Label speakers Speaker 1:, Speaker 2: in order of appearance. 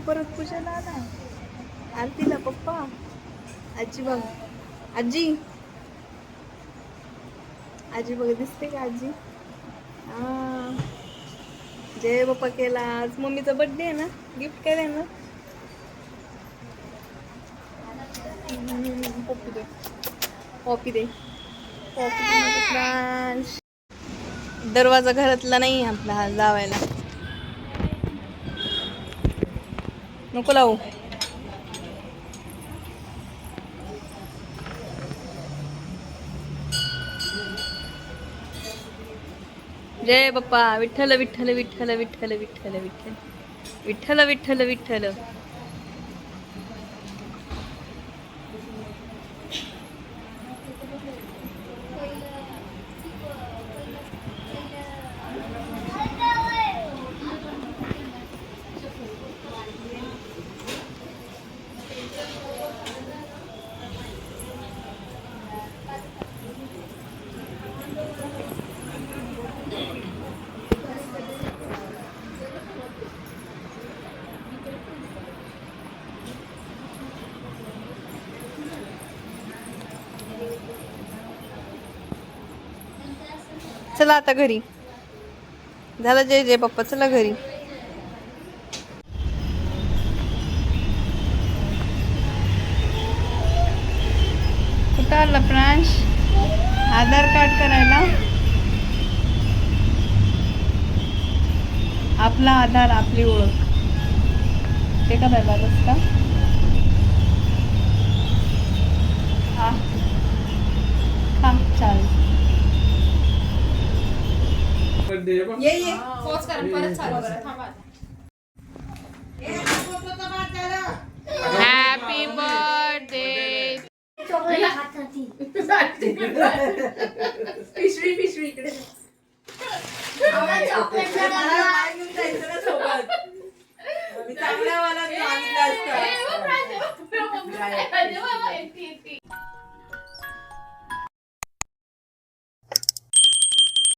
Speaker 1: परत पूजाला आला. आरतीला पप्पा आजी बघ. आजी आजी बघ दिसते का आजी? हा जय बाप्पा केला. आज मम्मीचा बर्थडे आहे ना. गिफ्ट काय देणार? पॉपी दे. पॉपी दे. पॉपी दे माझं फ्रांस. दरवाजा घरातला नाही आपला हा लावायला. नको लावू. जय बाप्पा विठ्ठल विठ्ठल विठ्ठल विठ्ठल विठ्ठल विठ्ठल विठ्ठल विठ्ठल विठ्ठल. चला आता घरी. झालं जय जय बाप्पा. चला घरी. कुठं आला फ्रांस? आधार कार्ड करायला. आपला आधार आपली ओळख ते करायला आलंस का? हा थांब चालेल. ये
Speaker 2: पॉज करा परत चालू करा थांबा.
Speaker 1: Happy birthday.
Speaker 2: पिशवी पिशवी इकडे. चांगल्यावाला